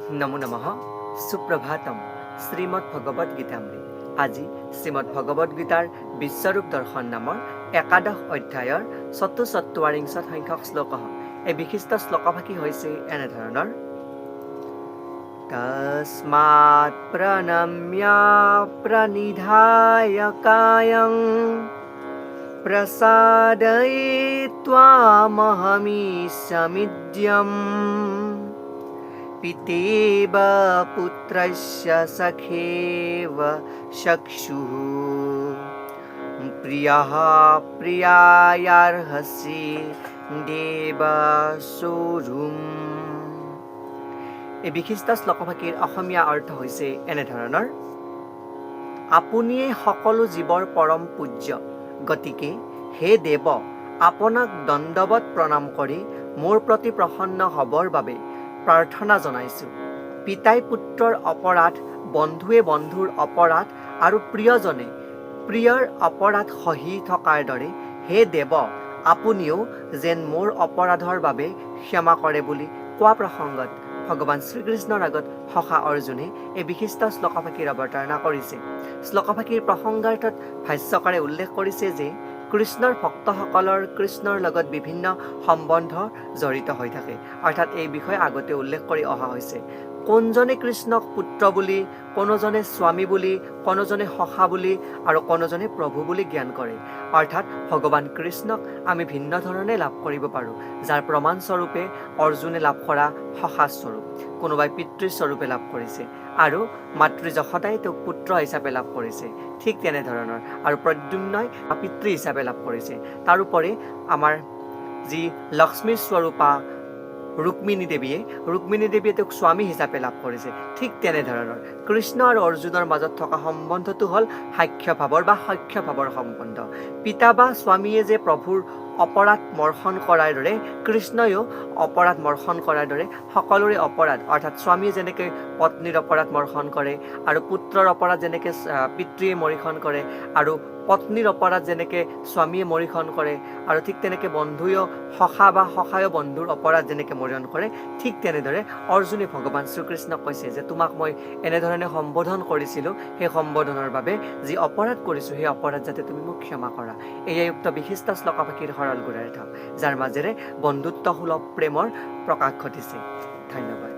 নমো নমঃ সুপ্ৰভাতম শ্ৰীমদ্ ভগবদ গীতামৃত। আজি শ্ৰীমদ্ ভগবদ গীতাৰ বিশ্বৰূপ দৰ্শন নামৰ একাদশ অধ্যায়ৰ ৭৪ সংখ্যক শ্লোক। এই বিশিষ্ট শ্লোকভাষী হৈছে এনেধৰণৰ: তস্মাৎ প্ৰণম্য প্ৰণিধায় কায়ং প্ৰসাদয়িত্বা মহমিষমিদ্যম পিতেব পুত্ৰস্য সখেব চক্ষুঃ প্ৰিয়ঃ প্ৰিয়ায়াৰ্হসি দেৱ সোৰুম। এই বিশিষ্ট শ্লোকভাষীৰ অসমীয়া অৰ্থ হৈছে এনেধৰণৰ: আপুনিয়ে সকলো জীৱৰ পৰম পূজ্য, গতিকে হে দেৱ, আপোনাক দণ্ডৱত প্ৰণাম কৰি মোৰ প্ৰতি প্ৰসন্ন হ'বৰ বাবে প্ৰাৰ্থনা জনাইছোঁ। পিতাই পুত্ৰৰ অপৰাধ, বন্ধুৱে বন্ধুৰ অপৰাধ আৰু প্ৰিয়জনে প্ৰিয়ৰ অপৰাধ সহি থকাৰ দৰে হে দেৱ, আপুনিও যেন মোৰ অপৰাধৰ বাবে ক্ষমা কৰে বুলি কোৱা প্ৰসংগত ভগৱান শ্ৰীকৃষ্ণৰ আগত সখা অৰ্জুনে এই বিশিষ্ট শ্লোকভাষীৰ অৱতাৰণা কৰিছে। শ্লোকভাষীৰ প্ৰসংগাৰ্থত ভাষ্যকাৰে উল্লেখ কৰিছে যে কৃষ্ণৰ ভক্তসকলৰ কৃষ্ণৰ লগত বিভিন্ন সম্বন্ধ জড়িত হৈ থাকে। অৰ্থাৎ এই বিষয়ে আগতে উল্লেখ কৰি অহা হৈছে। কোনজনে কৃষ্ণক পুত্ৰ বুলি, কোনোজনে স্বামী বুলি, কোনোজনে সখা বুলি আৰু কোনোজনে প্ৰভু বুলি জ্ঞান কৰে। অৰ্থাৎ ভগৱান কৃষ্ণক আমি ভিন্ন ধৰণে লাভ কৰিব পাৰোঁ, যাৰ প্ৰমাণস্বৰূপে অৰ্জুনে লাভ কৰা সখাস্বৰূপ। কোনোবাই পিতৃস্বৰূপে লাভ কৰিছে আৰু মাতৃ যশোদাই তেওঁক পুত্ৰ হিচাপে লাভ কৰিছে, ঠিক তেনেধৰণৰ। আৰু প্ৰদ্যুম্নই পিতৃ হিচাপে লাভ কৰিছে। তাৰোপৰি আমাৰ যি লক্ষ্মীৰ স্বৰূপা ৰুক্মিণী দেৱীয়ে তেওঁক স্বামী হিচাপে লাভ কৰিছে, ঠিক তেনেধৰণৰ। কৃষ্ণ আৰু অৰ্জুনৰ মাজত থকা সম্বন্ধটো হ'ল সাক্ষ্য ভাৱৰ বা সখ্য ভাৱৰ সম্বন্ধ। পিতা বা স্বামীয়ে যে প্ৰভুৰ অপৰাধ মৰ্শন কৰাৰ দৰে কৃষ্ণইও অপৰাধ মৰ্শন কৰাৰ দৰে সকলোৰে অপৰাধ, অৰ্থাৎ স্বামীয়ে যেনেকৈ পত্নীৰ অপৰাধ মৰ্শন কৰে আৰু পুত্ৰৰ অপৰাধ যেনেকৈ পিতৃয়ে মৰিশন কৰে আৰু পত্নীৰ অপৰাধ যেনেকৈ স্বামীয়ে মৰিশন কৰে আৰু ঠিক তেনেকৈ বন্ধুৱেও সখায়ো বন্ধুৰ অপৰাধ যেনেকৈ মৰিশন কৰে, ঠিক তেনেদৰে অৰ্জুনে ভগৱান শ্ৰীকৃষ্ণক কৈছে যে তোমাক মই এনেধৰণে সম্বোধন কৰিছিলোঁ, সেই সম্বোধনৰ বাবে যি অপৰাধ কৰিছোঁ সেই অপৰাধ যাতে তুমি মোক ক্ষমা কৰা। এয়াই উক্ত বিশিষ্ট শ্লোকভাষীৰ সৰল গুণাৰ্থ, যাৰ মাজেৰে বন্ধুত্ব সুলভ প্ৰেমৰ প্ৰকাশ ঘটিছে। ধন্যবাদ।